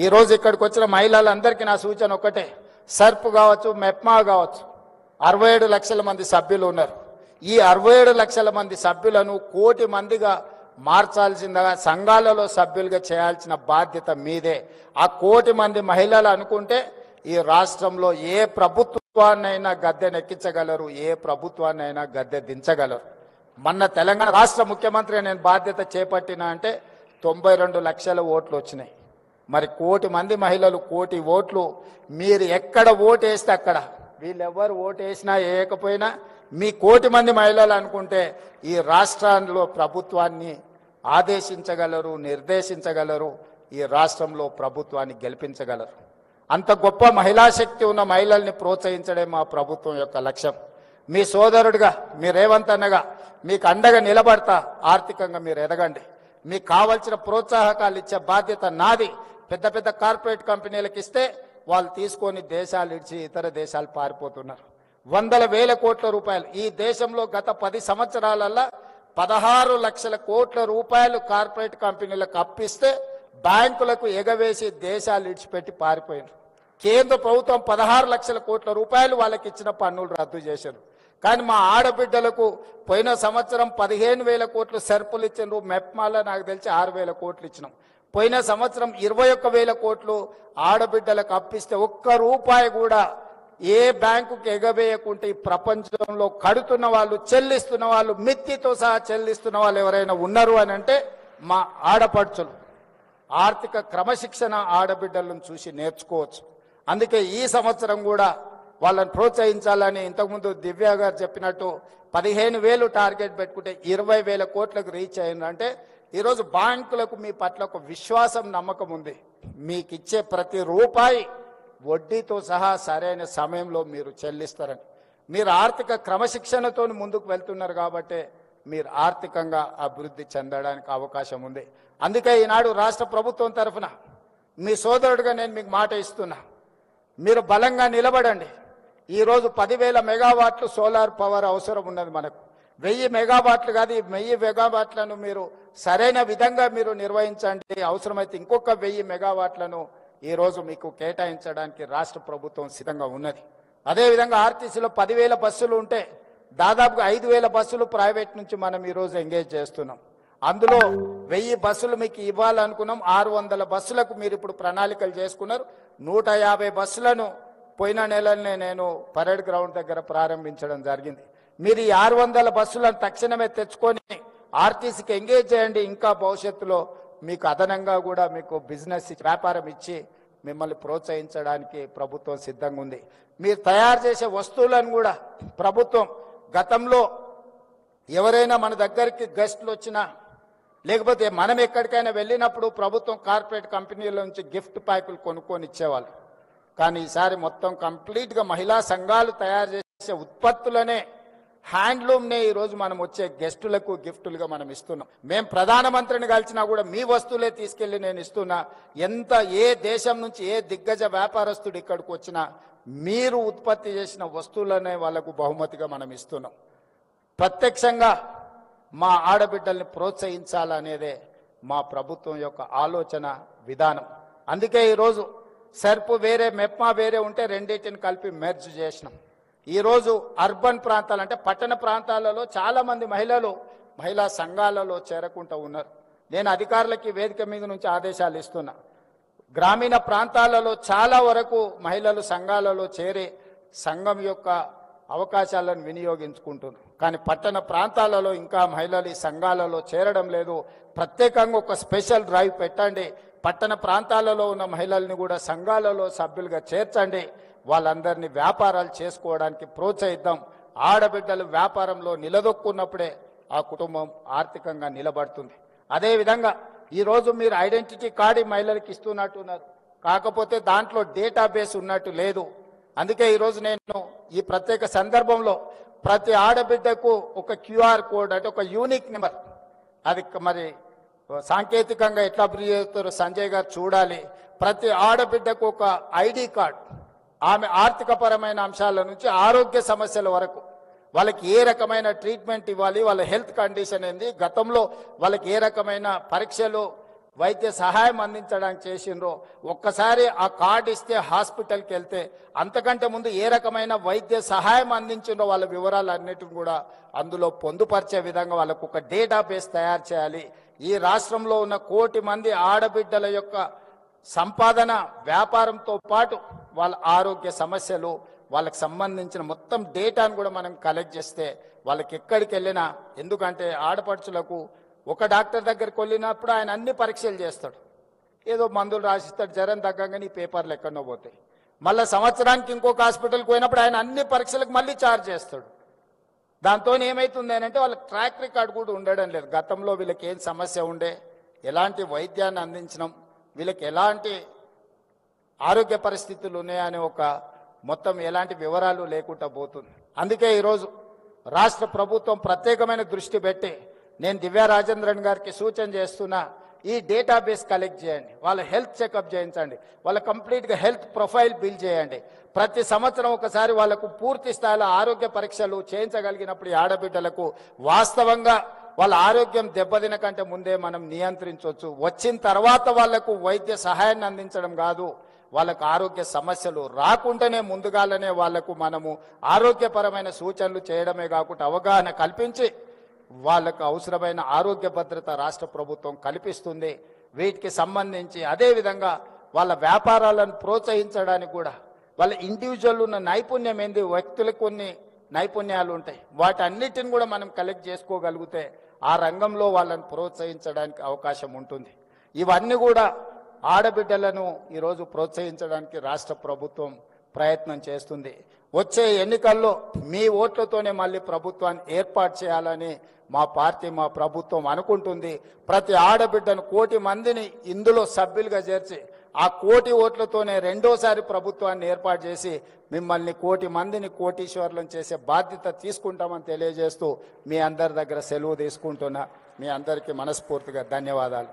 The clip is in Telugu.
ఈ రోజు ఇక్కడికి వచ్చిన మహిళలందరికీ నా సూచన ఒకటే, సర్ప్ కావచ్చు, మెప్మా కావచ్చు, 67 లక్షల మంది సభ్యులు ఉన్నారు. ఈ 67 లక్షల మంది సభ్యులను 1 కోటి మందిగా మార్చాల్సిందిగా సంఘాలలో సభ్యులుగా చేయాల్సిన బాధ్యత మీదే. ఆ 1 కోటి మంది మహిళలు అనుకుంటే ఈ రాష్ట్రంలో ఏ ప్రభుత్వాన్నైనా గద్దెనెక్కించగలరు, ఏ ప్రభుత్వాన్నైనా గద్దె దించగలరు. మొన్న తెలంగాణ రాష్ట్ర ముఖ్యమంత్రి నేను బాధ్యత చేపట్టినా అంటే 92 లక్షల ఓట్లు వచ్చినాయి. మరి 1 కోటి మంది మహిళలు 1 కోటి ఓట్లు, మీరు ఎక్కడ ఓటు వేస్తే అక్కడ, వీళ్ళెవ్వరు ఓటు వేసినా వేయకపోయినా మీ 1 కోటి మంది మహిళలు అనుకుంటే ఈ రాష్ట్రంలో ప్రభుత్వాన్ని ఆదేశించగలరు, నిర్దేశించగలరు, ఈ రాష్ట్రంలో ప్రభుత్వాన్ని గెలిపించగలరు. అంత గొప్ప మహిళా శక్తి ఉన్న మహిళల్ని ప్రోత్సహించడం మా ప్రభుత్వం యొక్క లక్ష్యం. మీ సోదరుడిగా, మీ రేవంత్ అన్నగా మీకు అండగా నిలబడతా. ఆర్థికంగా మీరు ఎదగండి. మీకు కావాల్సిన ప్రోత్సాహకాలు ఇచ్చే బాధ్యత నాది. పెద్ద పెద్ద కార్పొరేట్ కంపెనీలకు ఇస్తే వాళ్ళు తీసుకొని దేశాలు ఇడిచి ఇతర దేశాలు పారిపోతున్నారు. వందల వేల కోట్ల రూపాయలు ఈ దేశంలో గత 10 సంవత్సరాలలో 16 లక్షల కోట్ల రూపాయలు కార్పొరేట్ కంపెనీలకు అప్పిస్తే బ్యాంకులకు ఎగవేసి దేశాలు ఇడిచిపెట్టి పారిపోయారు. కేంద్ర ప్రభుత్వం 16 లక్షల కోట్ల రూపాయలు వాళ్ళకి ఇచ్చిన పన్నులు రద్దు చేశారు. కానీ మా ఆడబిడ్డలకు పోయిన సంవత్సరం 15,000 కోట్లు సర్పులు ఇచ్చారు. మెప్మాలో నాకు తెలిసి 6,000 కోట్లు ఇచ్చినాం. పోయిన సంవత్సరం 21,000 కోట్లు ఆడబిడ్డలకు అప్పిస్తే 1 రూపాయి కూడా ఏ బ్యాంకుకి ఎగవేయకుంటే ఈ ప్రపంచంలో కడుతున్న వాళ్ళు, చెల్లిస్తున్న వాళ్ళు, మిత్తితో సహా చెల్లిస్తున్న వాళ్ళు ఎవరైనా ఉన్నారు అని అంటే మా ఆడపడుచులు. ఆర్థిక క్రమశిక్షణ ఆడబిడ్డలను చూసి నేర్చుకోవచ్చు. అందుకే ఈ సంవత్సరం కూడా వాళ్ళని ప్రోత్సహించాలని ఇంతకుముందు దివ్య గారు చెప్పినట్టు 15,000 టార్గెట్ పెట్టుకుంటే 20,000 కోట్లకు రీచ్ అయిందంటే ఈరోజు బ్యాంకులకు మీ పట్ల ఒక విశ్వాసం, నమ్మకం ఉంది. మీకు ఇచ్చే ప్రతి రూపాయి వడ్డీతో సహా సరైన సమయంలో మీరు చెల్లిస్తారని. మీరు ఆర్థిక క్రమశిక్షణతో ముందుకు వెళ్తున్నారు కాబట్టి మీరు ఆర్థికంగా అభివృద్ధి చెందడానికి అవకాశం ఉంది. అందుకే ఈనాడు రాష్ట్ర ప్రభుత్వం తరఫున మీ సోదరుడిగా నేను మీకు మాట ఇస్తున్నా, మీరు బలంగా నిలబడండి. ఈరోజు 10,000 మెగావాట్లు సోలార్ పవర్ అవసరం ఉన్నది మనకు. 1000 మెగావాట్లు కాదు, ఈ 1000 మెగావాట్లను మీరు సరైన విధంగా మీరు నిర్వహించండి. అవసరమైతే ఇంకొక 1000 మెగావాట్లను ఈరోజు మీకు కేటాయించడానికి రాష్ట్ర ప్రభుత్వం సిద్ధంగా ఉన్నది. అదేవిధంగా ఆర్టీసీలో 10,000 బస్సులు ఉంటే దాదాపుగా 5,000 బస్సులు ప్రైవేట్ నుంచి మనం ఈరోజు ఎంగేజ్ చేస్తున్నాం. అందులో 1000 బస్సులు మీకు ఇవ్వాలనుకున్నాం. 600 బస్సులకు మీరు ఇప్పుడు ప్రణాళికలు చేసుకున్నారు. 150 బస్సులను పోయిన నెలనే నేను పరేడ్ గ్రౌండ్ దగ్గర ప్రారంభించడం జరిగింది. మీరు ఈ 600 బస్సులను తక్షణమే తెచ్చుకొని ఆర్టీసీకి ఎంగేజ్ చేయండి. ఇంకా భవిష్యత్తులో మీకు అదనంగా కూడా మీకు బిజినెస్ వ్యాపారం ఇచ్చి మిమ్మల్ని ప్రోత్సహించడానికి ప్రభుత్వం సిద్ధంగా ఉంది. మీరు తయారు చేసే వస్తువులను కూడా ప్రభుత్వం, గతంలో ఎవరైనా మన దగ్గరికి గెస్టులు వచ్చినా లేకపోతే మనం ఎక్కడికైనా వెళ్ళినప్పుడు ప్రభుత్వం కార్పొరేట్ కంపెనీల నుంచి గిఫ్ట్ ప్యాకులు కొనుక్కొని ఇచ్చేవాళ్ళు. కానీ ఈసారి మొత్తం కంప్లీట్గా మహిళా సంఘాలు తయారు చేసే ఉత్పత్తులనే, హ్యాండ్లూమ్నే ఈరోజు మనం వచ్చే గెస్టులకు గిఫ్టులుగా మనం ఇస్తున్నాం. మేము ప్రధానమంత్రిని కలిసినా కూడా మీ వస్తువులే తీసుకెళ్లి నేను ఇస్తున్నా. ఏ దేశం నుంచి ఏ దిగ్గజ వ్యాపారస్తుడు ఇక్కడికి వచ్చినా మీరు ఉత్పత్తి చేసిన వస్తువులనే వాళ్ళకు బహుమతిగా మనం ఇస్తున్నాం. ప్రత్యక్షంగా మా ఆడబిడ్డల్ని ప్రోత్సహించాలనేదే మా ప్రభుత్వం యొక్క ఆలోచన విధానం. అందుకే ఈరోజు సర్పు వేరే, మెప్మా వేరే ఉంటే రెండింటిని కలిపి మెర్జ్ చేసినాం. ఈరోజు అర్బన్ ప్రాంతాలు అంటే పట్టణ ప్రాంతాలలో చాలామంది మహిళలు మహిళా సంఘాలలో చేరకుండా ఉన్నారు. నేను అధికారులకి వేదిక మీద నుంచి ఆదేశాలు ఇస్తున్నా. గ్రామీణ ప్రాంతాలలో చాలా వరకు మహిళలు సంఘాలలో చేరి సంఘం యొక్క అవకాశాలను వినియోగించుకుంటున్నారు. కానీ పట్టణ ప్రాంతాలలో ఇంకా మహిళలు ఈ సంఘాలలో చేరడం లేదు. ప్రత్యేకంగా ఒక స్పెషల్ డ్రైవ్ పెట్టండి. పట్టణ ప్రాంతాలలో ఉన్న మహిళల్ని కూడా సంఘాలలో సభ్యులుగా చేర్చండి. వాళ్ళందరినీ వ్యాపారాలు చేసుకోవడానికి ప్రోత్సహిద్దాం. ఆడబిడ్డలు వ్యాపారంలో నిలదొక్కున్నప్పుడే ఆ కుటుంబం ఆర్థికంగా నిలబడుతుంది. అదేవిధంగా ఈరోజు మీరు ఐడెంటిటీ కార్డు మహిళలకు ఇస్తున్నట్టున్నారు, కాకపోతే దాంట్లో డేటాబేస్ ఉన్నట్టు లేదు. అందుకే ఈరోజు నేను ఈ ప్రత్యేక సందర్భంలో ప్రతి ఆడబిడ్డకు ఒక QR కోడ్ అంటే ఒక యూనిక్ నెంబర్, అది మరి సాంకేతికంగా ఎట్లా అభివృద్ధి చేస్తారో సంజయ్ గారు చూడాలి. ప్రతి ఆడబిడ్డకు ఒక ID కార్డ్, ఆమె ఆర్థికపరమైన అంశాల నుంచి ఆరోగ్య సమస్యల వరకు వాళ్ళకి ఏ రకమైన ట్రీట్మెంట్ ఇవ్వాలి, వాళ్ళ హెల్త్ కండిషన్ ఏంది, గతంలో వాళ్ళకి ఏ రకమైన పరీక్షలు వైద్య సహాయం అందించడానికి చేసిండ్రో, ఒక్కసారి ఆ కార్డు ఇస్తే హాస్పిటల్కి వెళ్తే అంతకంటే ముందు ఏ రకమైన వైద్య సహాయం అందించిండ్రో వాళ్ళ వివరాలన్నిటిని కూడా అందులో పొందుపరిచే విధంగా వాళ్ళకు ఒక డేటాబేస్ తయారు చేయాలి. ఈ రాష్ట్రంలో ఉన్న 1 కోటి మంది ఆడబిడ్డల యొక్క సంపాదన వ్యాపారంతో పాటు వాళ్ళ ఆరోగ్య సమస్యలు, వాళ్ళకి సంబంధించిన మొత్తం డేటాను కూడా మనం కలెక్ట్ చేస్తే వాళ్ళకి ఎక్కడికి వెళ్ళినా, ఎందుకంటే ఆడపడుచులకు ఒక డాక్టర్ దగ్గరికి వెళ్ళినప్పుడు ఆయన అన్ని పరీక్షలు చేస్తాడు, ఏదో మందులు రాసిస్తాడు, జ్వరం తగ్గగానే ఈ పేపర్లు ఎక్కడో పోతాయి. మళ్ళీ సంవత్సరానికి ఇంకొక హాస్పిటల్కి పోయినప్పుడు ఆయన అన్ని పరీక్షలకు మళ్ళీ ఛార్జ్ చేస్తాడు. దాంతో ఏమవుతుంది అని అంటే వాళ్ళకి ట్రాక్ రికార్డ్ కూడా ఉండడం లేదు. గతంలో వీళ్ళకి ఏం సమస్య ఉండే, ఎలాంటి వైద్యాన్ని అందించడం, వీళ్ళకి ఎలాంటి ఆరోగ్య పరిస్థితులు ఉన్నాయని ఒక మొత్తం ఎలాంటి వివరాలు లేకుండా పోతుంది. అందుకే ఈరోజు రాష్ట్ర ప్రభుత్వం ప్రత్యేకమైన దృష్టి పెట్టి నేను దివ్యా రాజేంద్రన్ గారికి సూచన చేస్తున్నా, ఈ డేటాబేస్ కలెక్ట్ చేయండి, వాళ్ళ హెల్త్ చెకప్ చేయించండి, వాళ్ళ కంప్లీట్గా హెల్త్ ప్రొఫైల్ బిల్డ్ చేయండి. ప్రతి సంవత్సరం ఒకసారి వాళ్ళకు పూర్తి స్థాయిలో ఆరోగ్య పరీక్షలు చేయించగలిగినప్పుడు ఈ ఆడబిడ్డలకు వాస్తవంగా వాళ్ళ ఆరోగ్యం దెబ్బతిన కంటే ముందే మనం నియంత్రించవచ్చు. వచ్చిన తర్వాత వాళ్లకు వైద్య సహాయాన్ని అందించడం కాదు, వాళ్ళకు ఆరోగ్య సమస్యలు రాకుండానే ముందుగానే వాళ్లకు మనము ఆరోగ్యపరమైన సూచనలు చేయడమే కాకుండా అవగాహన కల్పించి వాళ్ళకు అవసరమైన ఆరోగ్య భద్రత రాష్ట్ర ప్రభుత్వం కల్పిస్తుంది. వీటికి సంబంధించి అదేవిధంగా వాళ్ళ వ్యాపారాలను ప్రోత్సహించడానికి కూడా వాళ్ళ ఇండివిజువల్ ఉన్న నైపుణ్యం ఏంది, వ్యక్తులకు కొన్ని నైపుణ్యాలు ఉంటాయి, వాటన్నిటిని కూడా మనం కలెక్ట్ చేసుకోగలిగితే ఆ రంగంలో వాళ్ళని ప్రోత్సహించడానికి అవకాశం ఉంటుంది. ఇవన్నీ కూడా ఆడబిడ్డలను ఈరోజు ప్రోత్సహించడానికి రాష్ట్ర ప్రభుత్వం ప్రయత్నం చేస్తుంది. వచ్చే ఎన్నికల్లో మీ ఓట్లతోనే మళ్ళీ ప్రభుత్వాన్ని ఏర్పాటు చేయాలని మా పార్టీ, మా ప్రభుత్వం అనుకుంటుంది. ప్రతి ఆడబిడ్డను 1 కోటి మందిని ఇందులో సభ్యులుగా చేర్చి ఆ 1 కోటి ఓట్లతోనే రెండోసారి ప్రభుత్వాన్ని ఏర్పాటు చేసి మిమ్మల్ని 1 కోటి మందిని కోటీశ్వరులను చేసే బాధ్యత తీసుకుంటామని తెలియజేస్తూ మీ అందరి దగ్గర సెలవు తీసుకుంటున్నా. మీ అందరికీ మనస్ఫూర్తిగా ధన్యవాదాలు.